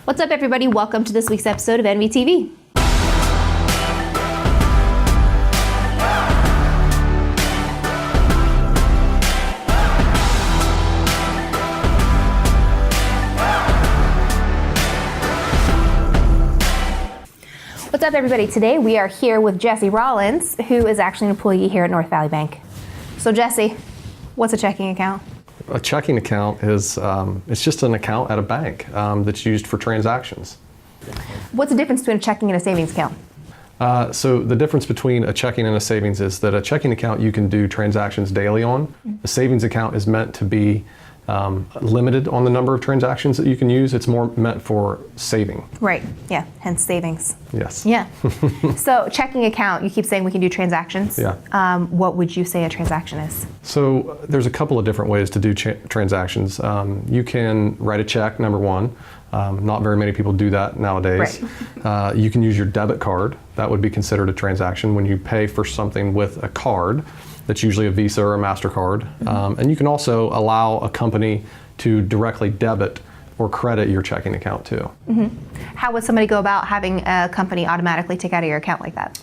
What's up, everybody? Welcome to this week's episode of NVTV. What's up, everybody? Today we are here with Jesse Rollins, who is actually an employee here at North Valley Bank. So Jesse, what's a checking account? A checking account is it's just an account at a bank that's used for transactions. What's the difference between a checking and a savings account? So the difference between a checking and a savings is that a checking account you can do transactions daily on. A savings account is meant to be limited on the number of transactions that you can use. It's more meant for saving. Right, yeah, hence savings. Yes. Yeah. So checking account, you keep saying we can do transactions. Yeah. What would you say a transaction is? So there's a couple of different ways to do transactions. You can write a check, number one. Not very many people do that nowadays. Right. You can use your debit card. That would be considered a transaction when you pay for something with a card. That's usually a Visa or a MasterCard. Mm-hmm. And you can also allow a company to directly debit or credit your checking account too. Mm-hmm. How would somebody go about having a company automatically take out of your account like that?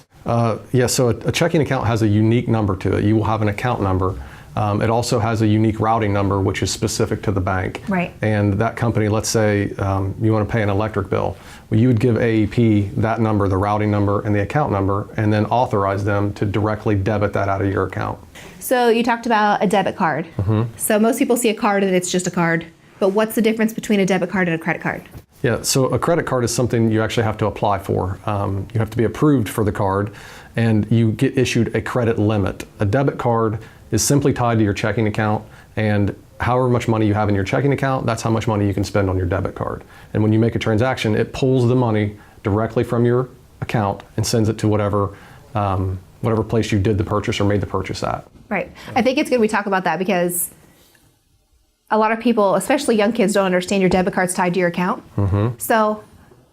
So a checking account has a unique number to it. You will have an account number. It also has a unique routing number, which is specific to the bank. Right. And that company, let's say you want to pay an electric bill. Well, you would give AEP that number, the routing number, and the account number, and then authorize them to directly debit that out of your account. So you talked about a debit card. Mm-hmm. So most people see a card and it's just a card. But what's the difference between a debit card and a credit card? Yeah, so a credit card is something you actually have to apply for. You have to be approved for the card, and you get issued a credit limit. A debit card is simply tied to your checking account, and however much money you have in your checking account, that's how much money you can spend on your debit card. And when you make a transaction, it pulls the money directly from your account and sends it to whatever place you did the purchase or made the purchase at. Right. I think it's good we talk about that because a lot of people, especially young kids, don't understand your debit card's tied to your account. Mm-hmm. So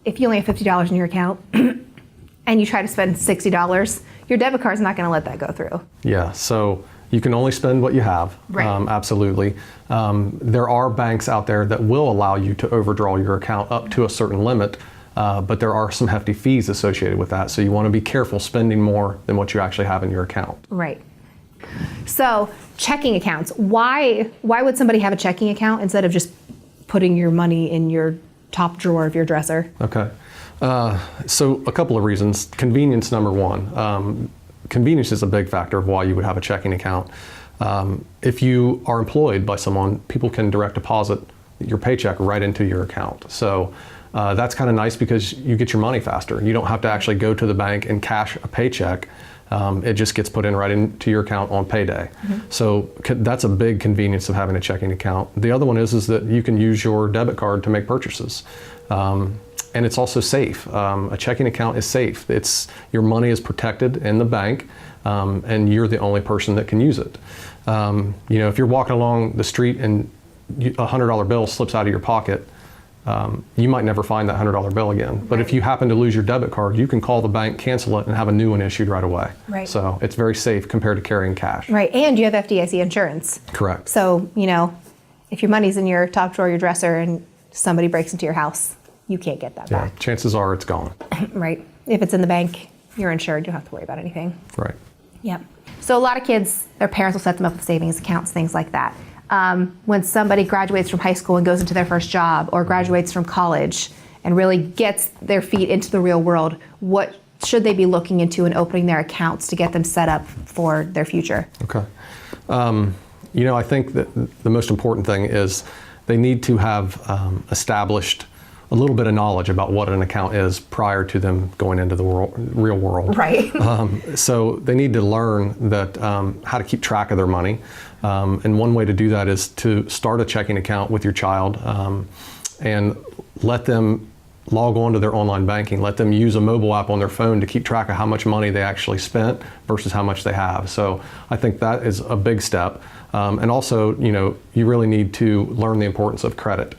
if you only have $50 in your account and you try to spend $60, your debit card's not going to let that go through. Yeah, so you can only spend what you have. Right. Absolutely. There are banks out there that will allow you to overdraw your account up to a certain limit, but there are some hefty fees associated with that. So you want to be careful spending more than what you actually have in your account. Right. So checking accounts, why would somebody have a checking account instead of just putting your money in your top drawer of your dresser? Okay. So a couple of reasons. Convenience, number one. Convenience is a big factor of why you would have a checking account. If you are employed by someone, people can direct deposit your paycheck right into your account. So that's kind of nice because you get your money faster. You don't have to actually go to the bank and cash a paycheck. It just gets put in right into your account on payday. Mm-hmm. So that's a big convenience of having a checking account. The other one is that you can use your debit card to make purchases. And it's also safe. A checking account is safe. Your money is protected in the bank, and you're the only person that can use it. If you're walking along the street and a $100 bill slips out of your pocket, you might never find that $100 bill again. But if you happen to lose your debit card, you can call the bank, cancel it, and have a new one issued right away. Right. So it's very safe compared to carrying cash. Right, and you have FDIC insurance. Correct. So, if your money's in your top drawer of your dresser and somebody breaks into your house, you can't get that back. Chances are it's gone. Right. If it's in the bank, you're insured. You don't have to worry about anything. Right. Yep. So a lot of kids, their parents will set them up with savings accounts, things like that. When somebody graduates from high school and goes into their first job or graduates from college and really gets their feet into the real world, what should they be looking into and opening their accounts to get them set up for their future? Okay. I think that the most important thing is they need to have established a little bit of knowledge about what an account is prior to them going into the real world. Right. So they need to learn that how to keep track of their money. And one way to do that is to start a checking account with your child and let them log on to their online banking. Let them use a mobile app on their phone to keep track of how much money they actually spent versus how much they have. So I think that is a big step. And also, you really need to learn the importance of credit.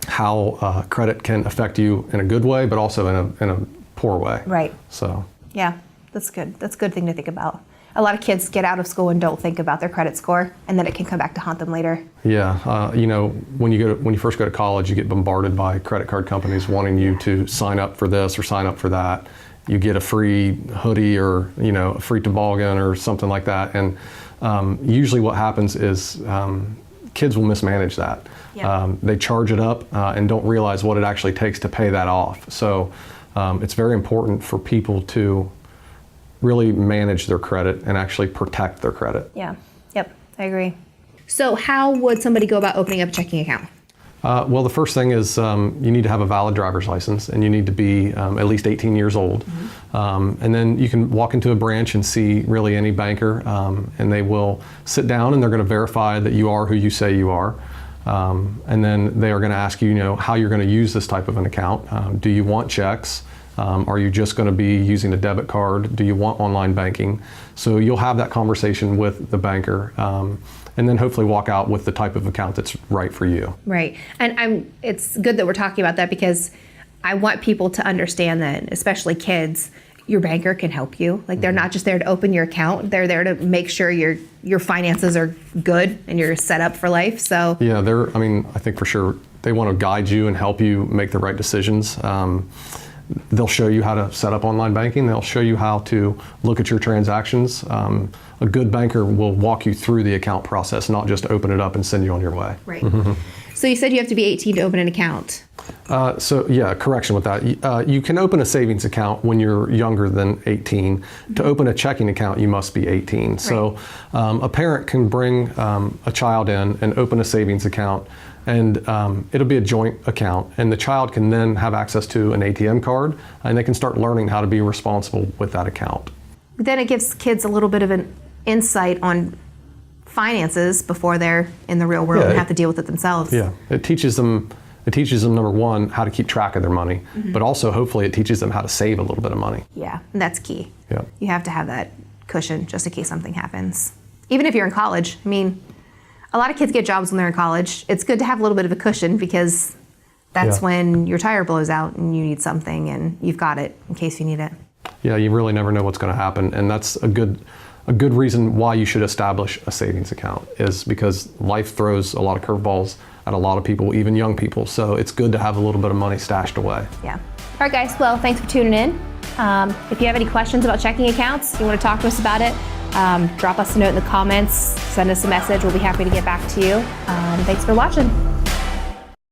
How credit can affect you in a good way, but also in a poor way. Right. So. Yeah, that's good. That's a good thing to think about. a lot of kids get out of school and don't think about their credit score, and then it can come back to haunt them later. Yeah, you know, when you first go to college, you get bombarded by credit card companies wanting you to sign up for this or sign up for that. You get a free hoodie or, you know, a free toboggan or something like that. And usually what happens is kids will mismanage that. Yeah. They charge it up and don't realize what it actually takes to pay that off. So it's very important for people to really manage their credit and actually protect their credit. Yeah, yep, I agree. So how would somebody go about opening up a checking account? Well, the first thing is you need to have a valid driver's license, and you need to be at least 18 years old. And then you can walk into a branch and see really any banker, and they will sit down and they're going to verify that you are who you say you are. And then they are going to ask you, you know, how you're going to use this type of an account. Do you want checks? Are you just going to be using a debit card? Do you want online banking? So you'll have that conversation with the banker, and then hopefully walk out with the type of account that's right for you. Right. And it's good that we're talking about that, because I want people to understand that, especially kids, your banker can help you. Like, they're not just there to open your account. They're there to make sure your finances are good and you're set up for life. So yeah, I think for sure they want to guide you and help you make the right decisions. They'll show you how to set up online banking. They'll show you how to look at your transactions. A good banker will walk you through the account process, not just open it up and send you on your way. right. So you said you have to be 18 to open an account. So yeah, correction with that. You can open a savings account when you're younger than 18. To open a checking account, you must be 18. So a parent can bring a child in and open a savings account, and it'll be a joint account, and the child can then have access to an ATM card, and they can start learning how to be responsible with that account. Then it gives kids a little bit of an insight on finances before they're in the real world and have to deal with it themselves. Yeah, it teaches them, number one, how to keep track of their money, but also hopefully it teaches them how to save a little bit of money. Yeah, and that's key. Yeah. You have to have that cushion just in case something happens. Even if you're in college, I mean, a lot of kids get jobs when they're in college. It's good to have a little bit of a cushion, because that's Yeah. when your tire blows out and you need something, and you've got it in case you need it. Yeah, you really never know what's going to happen, and that's a good reason why you should establish a savings account, is because life throws a lot of curveballs at a lot of people, even young people. So it's good to have a little bit of money stashed away. Yeah. All right, guys. Well, thanks for tuning in. If you have any questions about checking accounts, you want to talk to us about it, drop us a note in the comments, send us a message. We'll be happy to get back to you. Thanks for watching.